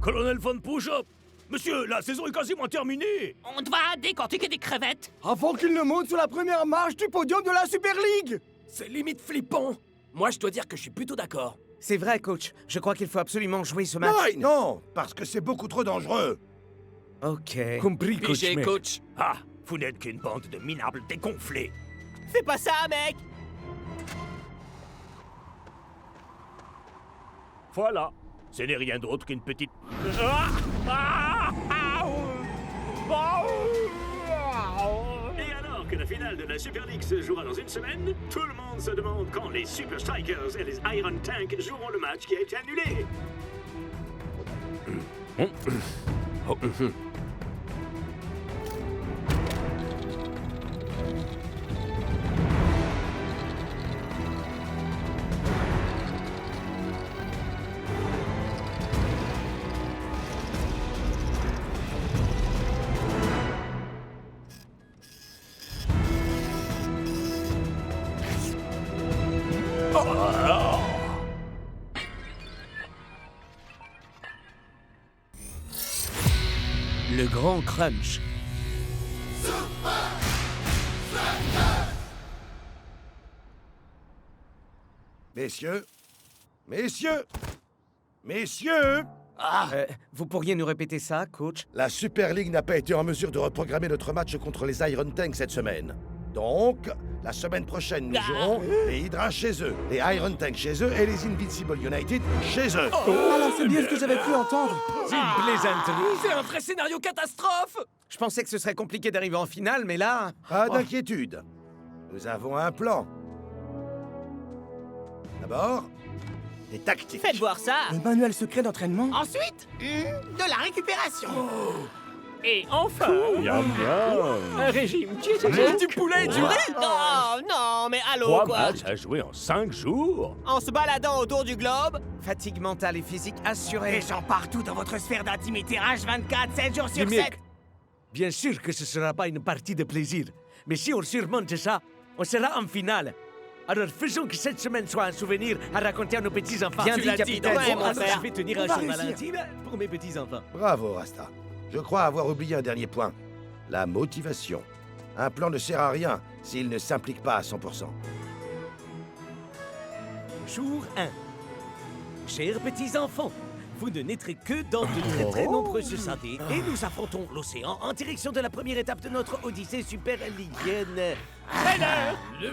Colonel Von Push-Up! Monsieur, la saison est quasiment terminée! On doit décortiquer des crevettes. Avant qu'il ne monte sur la première marche du podium de la Super League! C'est limite flippant. Moi, je dois dire que je suis plutôt d'accord. C'est vrai, coach. Je crois qu'il faut absolument jouer ce match. Non, parce que c'est beaucoup trop dangereux. Ok. Compris, Pigé, coach. Ah, vous n'êtes qu'une bande de minables dégonflés. Fais pas ça, mec. Voilà. Ce n'est rien d'autre qu'une petite... Et alors que la finale de la Super League se jouera dans une semaine, tout le monde se demande quand les Super Strikers et les Iron Tank joueront le match qui a été annulé. Le grand crunch. Messieurs, messieurs, Vous pourriez nous répéter ça, coach? la Super League n'a pas été en mesure de reprogrammer notre match contre les Iron Tanks cette semaine. Donc, la semaine prochaine, nous jouerons les Hydra chez eux, les Iron Tanks chez eux et les Invincible United chez eux. Alors c'est bien ce que j'avais cru entendre. C'est une plaisanterie. C'est un vrai scénario catastrophe. Je pensais que ce serait compliqué d'arriver en finale, mais là... Pas d'inquiétude. Nous avons un plan. D'abord, des tactiques. Faites voir ça. Le manuel secret d'entraînement? Ensuite, de la récupération. Et enfin... Un régime diététique. Du poulet et du riz. Non, non, mais allô, 3 quoi. matchs à jouer en 5 jours. En se baladant autour du globe. Fatigue mentale et physique assurée. Des gens partout dans votre sphère d'intimité H24, 7 jours sur Jimmy, 7. bien sûr que ce sera pas une partie de plaisir. Mais si on surmonte ça, on sera en finale. Alors faisons que cette semaine soit un souvenir à raconter à nos petits-enfants. Bien Tu dit, l'as capitaine. donc. Ouais, mon Alors, frère. je vais tenir un On va journal réussir. intime pour mes petits-enfants. Bravo, Rasta. Je crois avoir oublié un dernier point. La motivation. Un plan ne sert à rien s'il ne s'implique pas à 100%. Jour 1. Chers petits-enfants, vous ne naîtrez que dans de très nombreuses années et nous affrontons l'océan en direction de la première étape de notre Odyssée super ligienne.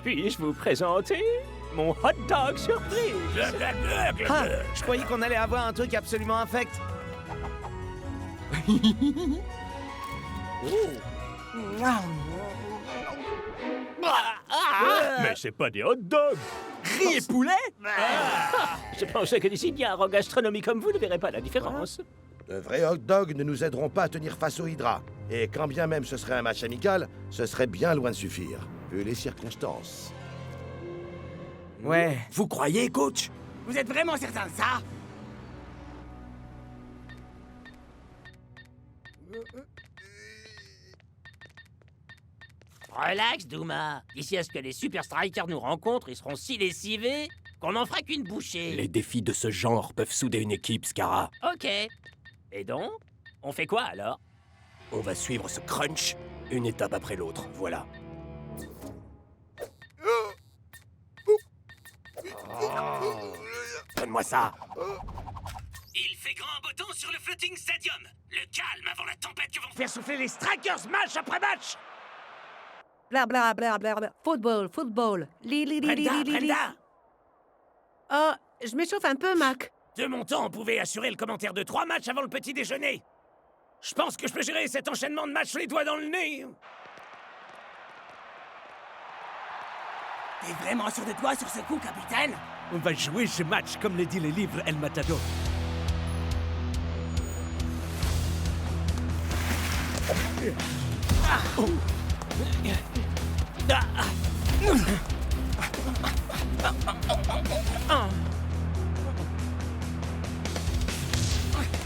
Puis-je vous présenter mon hot dog surprise? Ah, je croyais qu'on allait avoir un truc absolument infect. Mais c'est pas des hot dogs! Riz et poulet. Je pensais que des signares en gastronomie comme vous ne verraient pas la différence. De vrais hot dogs ne nous aideront pas à tenir face aux Hydra. Et quand bien même ce serait un match amical, ce serait bien loin de suffire, vu les circonstances. Ouais. Vous croyez, coach? Vous êtes vraiment certain de ça? Relax, Douma. D'ici à ce que les Super Strikers nous rencontrent, ils seront si lessivés qu'on n'en fera qu'une bouchée. Les défis de ce genre peuvent souder une équipe, Scara. Ok. Et donc, on fait quoi alors? On va suivre ce crunch, une étape après l'autre, voilà. Donne-moi ça. Il fait grand beau temps sur le Floating Stadium. Le calme avant la tempête que vont Faire souffler les Strikers match après match. Bla bla bla bla bla. Football, football. Li li li li li li li. Brenda. Oh, je m'échauffe un peu, Mac. De mon temps, on pouvait assurer le commentaire de 3 matchs avant le petit déjeuner. Je pense que je peux gérer cet enchaînement de matchs les doigts dans le nez. T'es vraiment sûr de toi sur ce coup, capitaine? On va jouer ce match comme le dit le livre El Matador.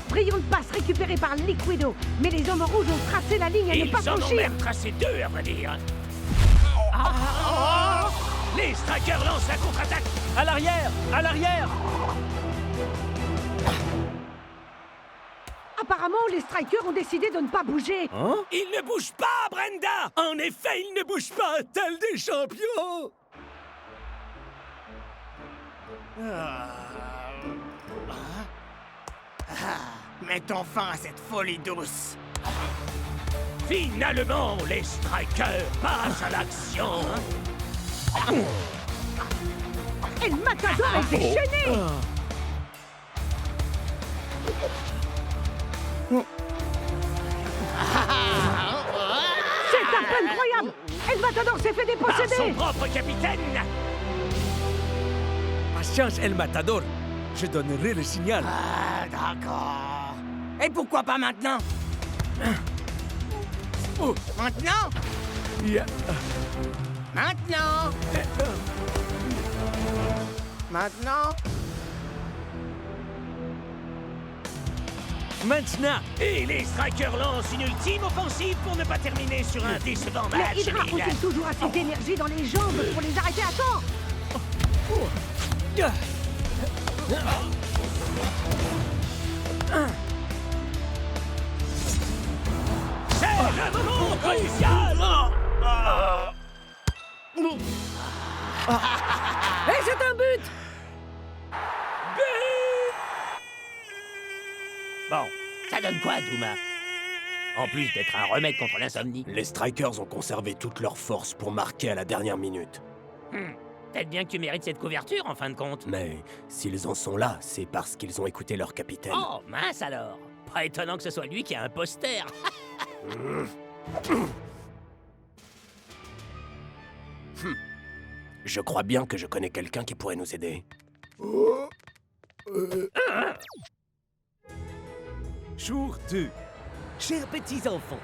Brillante passe récupérée par Liquido. Mais les hommes rouges ont tracé la ligne à ne pas Ils en ont franchir. même tracé 2, à vrai dire. Les Strikers lancent la contre-attaque. À l'arrière. À l'arrière. apparemment, les Strikers ont décidé de ne pas bouger. Il ne bouge pas, Brenda! En effet, il ne bouge pas, tel des champions! Mettons fin à cette folie douce. Finalement, les Strikers passent à l'action! El Matador est déchaîné. C'est un peu incroyable. El Matador s'est fait Par son déposséder. propre capitaine! Patience, El Matador. Je donnerai le signal. Ah, d'accord. Et pourquoi pas maintenant? Maintenant? Maintenant? Maintenant? Maintenant! Et les Strikers lancent une ultime offensive pour ne pas terminer sur un décevant Mais match. Hydra ont-ils toujours assez d'énergie dans les jambes pour les arrêter à temps? C'est le moment crucial! Et c'est un but. Bon, ça donne quoi, Douma? En plus d'être un remède contre l'insomnie. Les Strikers ont conservé toute leur force pour marquer à la dernière minute. Peut-être bien que tu mérites cette couverture, en fin de compte. Mais s'ils en sont là, c'est parce qu'ils ont écouté leur capitaine. Oh, mince alors. Pas étonnant que ce soit lui qui a un poster. Je crois bien que je connais quelqu'un qui pourrait nous aider. Jour 2. Chers petits enfants,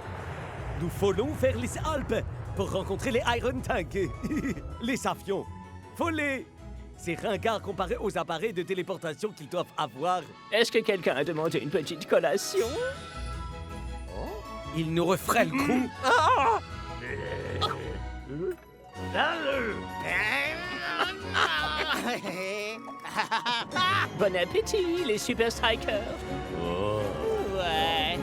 nous voulons vers les Alpes pour rencontrer les Iron Tank. Les avions. Volés. C'est ringard comparé aux appareils de téléportation qu'ils doivent avoir. Est-ce que quelqu'un a demandé une petite collation? Ils nous referaient le coup. Bon appétit, les Super Strikers. Ouais.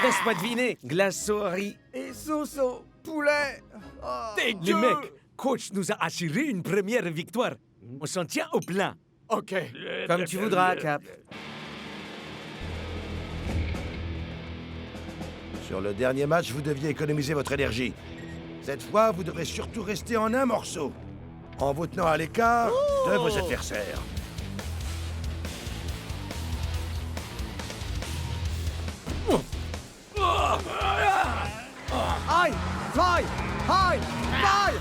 Laisse-moi deviner. Glace au riz. Et sauce au poulet. Oh. Les mecs, coach nous a assuré une première victoire. On s'en tient au plan. Ok. Comme tu voudras, Cap. Sur le dernier match, vous deviez économiser votre énergie. Cette fois, vous devrez surtout rester en un morceau, en vous tenant à l'écart de vos adversaires. Aïe! Aïe! Aïe! Aïe!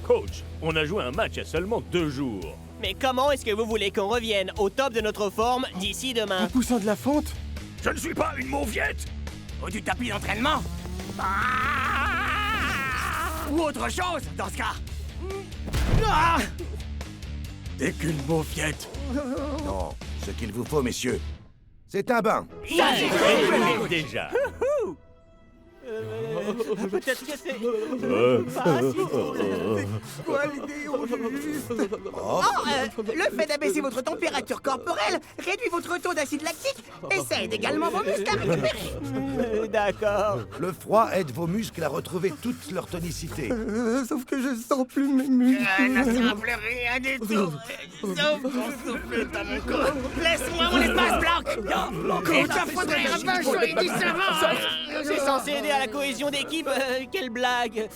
Coach, on a joué un match à seulement 2 jours. Mais comment est-ce que vous voulez qu'on revienne au top de notre forme d'ici demain? Poussant de la fonte? Je ne suis pas une mauviette! Ou du tapis d'entraînement? Ou autre chose, dans ce cas? Ah! T'es qu'une mauviette! Non, ce qu'il vous faut, messieurs, c'est un bain. Déjà. Peut-être que c'est... Quoi l'idée au juste? Le fait d'abaisser votre température corporelle réduit votre taux d'acide lactique et ça aide également vos muscles à récupérer. D'accord. Le froid aide vos muscles à retrouver toute leur tonicité. Sauf que je sens plus mes muscles. Ne semble rien du tout. Sauf ton souffle dans mon corps. Laisse-moi mon espace, Blanc. Il te faudrait un bain chaud et du savon. C'est censé aider à la cohésion d'équipe. Quelle blague.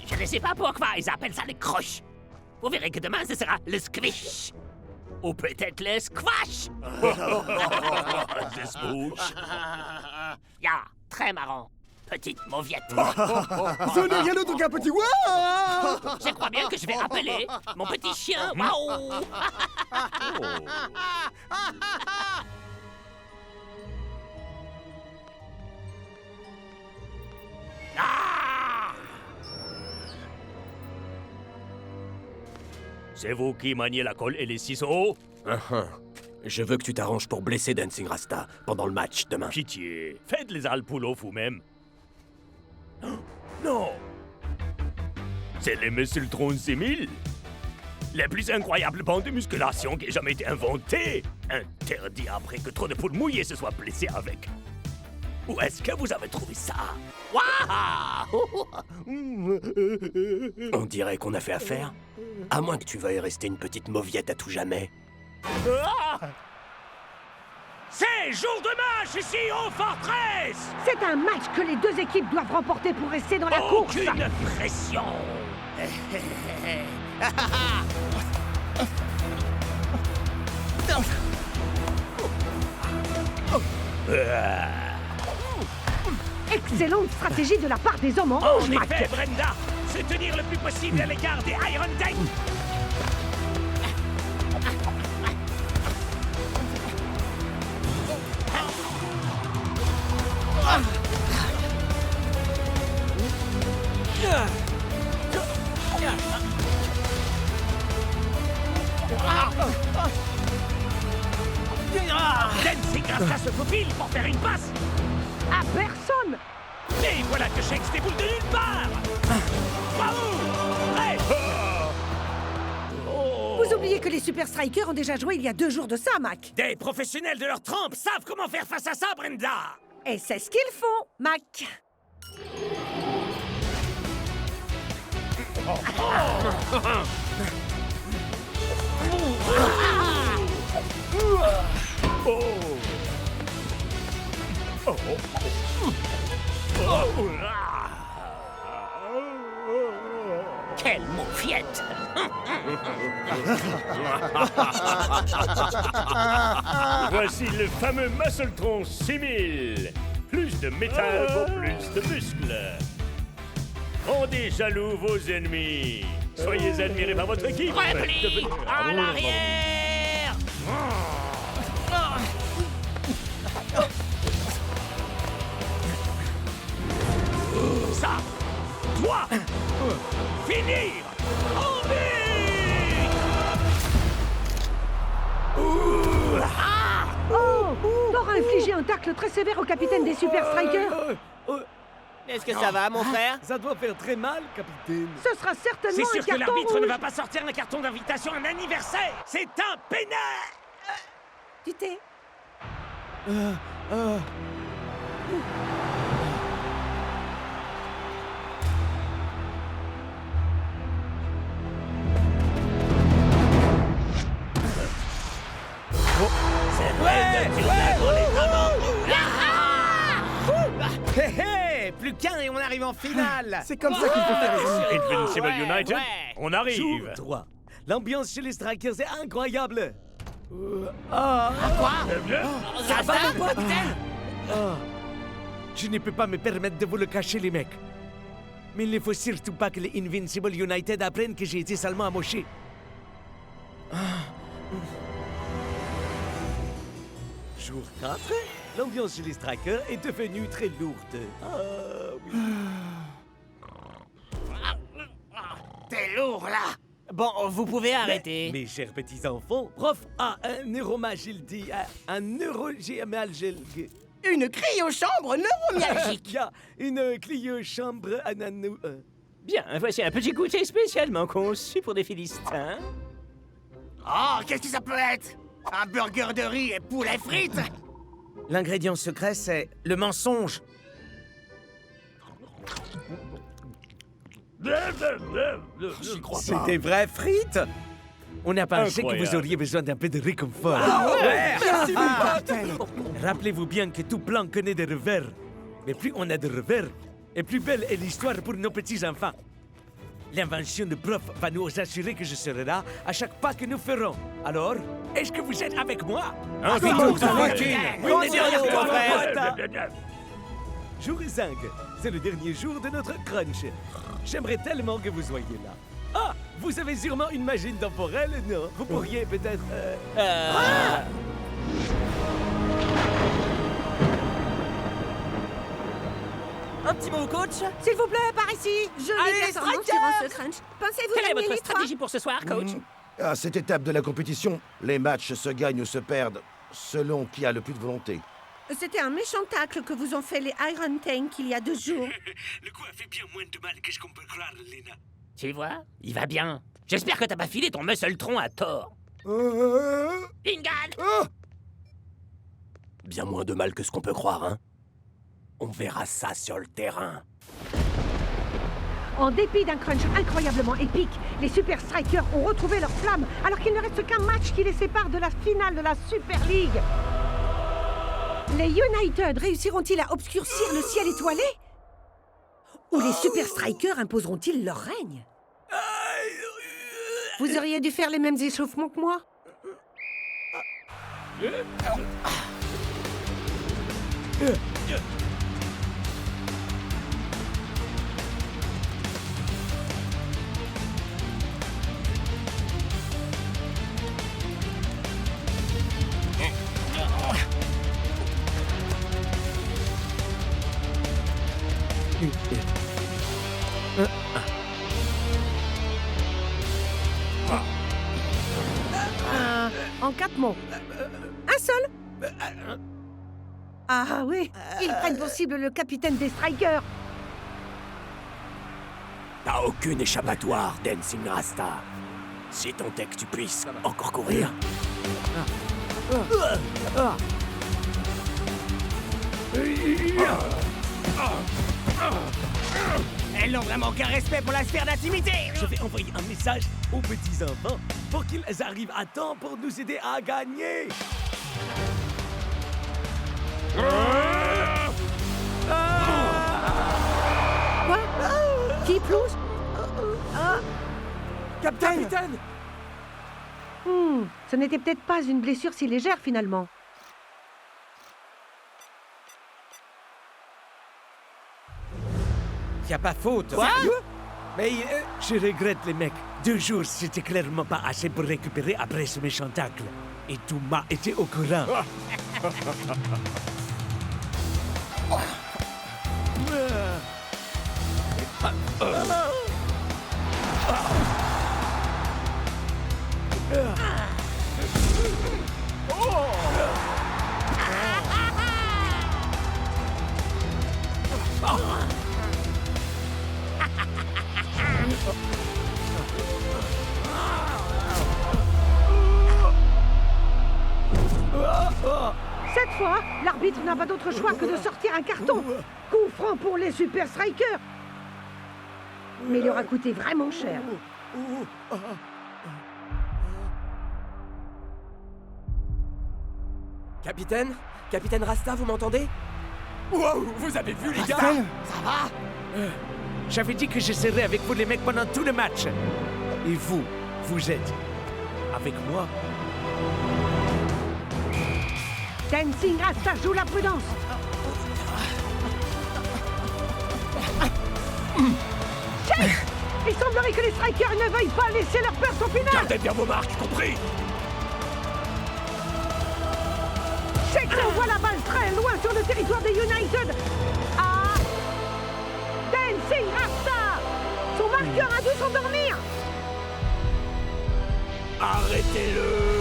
Je ne sais pas pourquoi ils appellent ça le croche. Vous verrez que demain, ce sera le squish. Ou peut-être le squash. Ya, très marrant. Petite mauviette. Ce n'est rien d'autre qu'un petit waouh! Je crois bien que je vais appeler mon petit chien. Waouh. C'est vous qui maniez la colle et les ciseaux? Je veux que tu t'arranges pour blesser Dancing Rasta pendant le match demain. Pitié, faites les alpoulos vous-même. Oh, non! C'est les Messultrons 6000? La plus incroyable bande de musculation qui ait jamais été inventée. Interdit après que trop de poules mouillées se soient blessées avec. Où est-ce que vous avez trouvé ça? Waouh! On dirait qu'on a fait affaire. À moins que tu veuilles rester une petite mauviette à tout jamais. C'est jour de match ici au Fortress! C'est un match que les deux équipes doivent remporter pour rester dans la course. Aucune pression! Excellente stratégie de la part des hommes en rouge, En Mac. effet, Brenda, se tenir le plus possible à l'écart des Iron Tank. Dancing Rasta se faufile pour faire une passe. À personne. Et voilà que Shakes déboule de nulle part. Bravo! Prêt! Vous oubliez que les Super Strikers ont déjà joué il y a 2 jours de ça, Mac. Des professionnels de leur trempe savent comment faire face à ça, Brenda. Et c'est ce qu'ils font, Mac. Quelle mauviette! Voici le fameux Muscletron 6000. Plus de métal pour plus de muscles. Rendez jaloux vos ennemis. Soyez admirés par votre équipe. Repli! En arrière! Ça doit finir en vite! Oh, t'auras infligé un tacle très sévère au capitaine des Super Strikers. Est-ce que ça va, mon frère? Ça doit faire très mal, capitaine. Ce sera certainement C'est un sûr que carton l'arbitre rouge. ne va pas sortir un carton d'invitation à un anniversaire! C'est un pénal! Du thé. C'est vrai que tu l'as dans les Hé hé! Plus qu'un et on arrive en finale! C'est comme ça qu'il faut faire les amis. Invincible United, on Jour arrive. 3. L'ambiance chez les Strikers est incroyable. Ah, Ça va, mon capitaine? Je ne peux pas me permettre de vous le cacher, les mecs. Mais il ne faut surtout pas que les Invincible United apprennent que j'ai été salement amoché. Jour 4. L'ambiance chez les Strikers est devenue très lourde. Oui. T'es lourd, là! Bon, vous pouvez arrêter. Mes chers petits enfants, prof a un neuromagildi, un neurogémalgel. Une cryochambre neuromyalgique! Il y a une clio-chambre à nano. Bien, voici un petit goûter spécialement conçu pour des Philistins. Oh, qu'est-ce que ça peut être? Un burger de riz et poulet frites? L'ingrédient secret, c'est le mensonge. C'est des vraies frites? On a pensé que vous Incroyable. auriez besoin d'un peu de réconfort. Merci, mon capitaine. Rappelez-vous bien que tout plan connaît des revers. Mais plus on a de revers, et plus belle est l'histoire pour nos petits-enfants. L'invention de prof va nous assurer que je serai là à chaque pas que nous ferons. Alors, est-ce que vous êtes avec moi? Comment ça va, King? On est derrière toi, frère. Jour 5, c'est le dernier jour de notre crunch. J'aimerais tellement que vous soyez là. Ah, vous avez sûrement une machine temporelle, non? Vous pourriez peut-être... Un petit mot, coach? S'il vous plaît, par ici. Je Allez, vais performance Strikers! durant ce crunch. Pensez-vous Quelle est gagner votre les 3? stratégie pour ce soir, coach? À cette étape de la compétition, les matchs se gagnent ou se perdent selon qui a le plus de volonté. C'était un méchant tacle que vous ont fait les Iron Tank il y a 2 jours. Le coup a fait bien moins de mal que je qu'on peut croire, Lena. Tu vois, il va bien. J'espère que t'as pas filé ton muscle-tron à tort. Ingan! Bien moins de mal que ce qu'on peut croire, hein. On verra ça sur le terrain. En dépit d'un crunch incroyablement épique, les Super Strikers ont retrouvé leur flamme alors qu'il ne reste qu'un match qui les sépare de la finale de la Super League. Les United réussiront-ils à obscurcir le ciel étoilé? Ou les Super Strikers imposeront-ils leur règne? Vous auriez dû faire les mêmes échauffements que moi. En 4 mots. Un seul. Ah oui, ils prennent pour cible le capitaine des Strikers. T'as aucune échappatoire, Dancing Rasta. Si tant est que tu puisses encore courir. Elles n'ont vraiment aucun respect pour la sphère d'intimité. Je vais envoyer un message aux petits enfants pour qu'ils arrivent à temps pour nous aider à gagner. Quoi? Qui plouche? Capitaine! Ce n'était peut-être pas une blessure si légère finalement. Y a pas faute. Quoi? Mais je regrette les mecs. 2 jours, c'était clairement pas assez pour récupérer après ce méchant tacle. Et tout m'a été au courant. Cette fois, l'arbitre n'a pas d'autre choix que de sortir un carton. Coup franc pour les Super Strikers. Mais il aura coûté vraiment cher. Capitaine? Capitaine Rasta, vous m'entendez? Wow, vous avez vu, les gars? Ça va? J'avais dit que je serais avec vous les mecs pendant tout le match. Et vous, vous êtes avec moi? Dancing Rasta joue la prudence. Chef! Il semblerait que les Strikers ne veuillent pas laisser leur place au final. Gardez bien vos marques, compris? Check envoie la balle très loin sur le territoire des United. Ah! Dancing Rasta! Son marqueur a dû s'endormir. Arrêtez-le!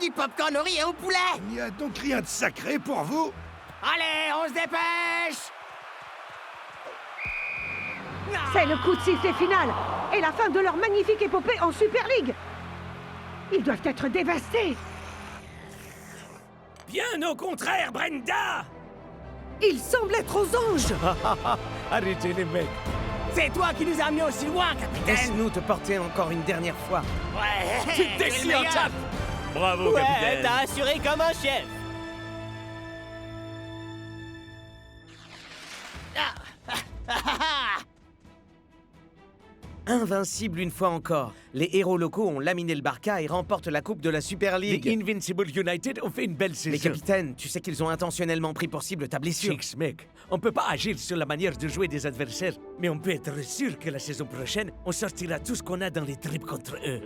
Du popcorn au riz et au poulet. Il n'y a donc rien de sacré pour vous? Allez, on se dépêche. C'est le coup de sifflet final et la fin de leur magnifique épopée en Super League. Ils doivent être dévastés. Bien au contraire, Brenda! Ils semblent être aux anges. Arrêtez les mecs. C'est toi qui nous as amenés aussi loin, capitaine. Laisse-nous te porter encore une dernière fois. Ouais. Tu te déchires, Cap! Bravo, Ouais, capitaine. t'as assuré comme un chef! invincibles une fois encore. Les héros locaux ont laminé le Barca et remportent la coupe de la Super League. Les Invincible United ont fait une belle saison. Mais capitaine, tu sais qu'ils ont intentionnellement pris pour cible ta blessure. Chicks, mec, on peut pas agir sur la manière de jouer des adversaires, mais on peut être sûr que la saison prochaine, on sortira tout ce qu'on a dans les tripes contre eux.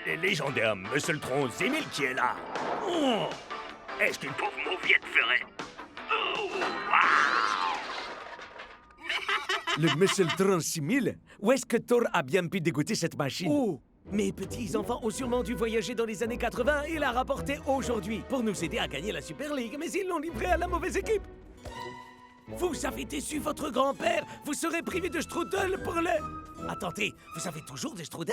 C'est le légendaire Muscletron 6000 qui est là. Oh, est-ce qu'une pauvre mauviette ferait? Oh, Le Muscletron 6000? Où est-ce que Thor a bien pu dégoûter cette machine? Oh! Mes petits-enfants ont sûrement dû voyager dans les années 80 et la rapporter aujourd'hui pour nous aider à gagner la Super League, mais ils l'ont livré à la mauvaise équipe. Vous avez déçu votre grand-père. Vous serez privé de strudel pour le... Attendez, vous avez toujours des strudels?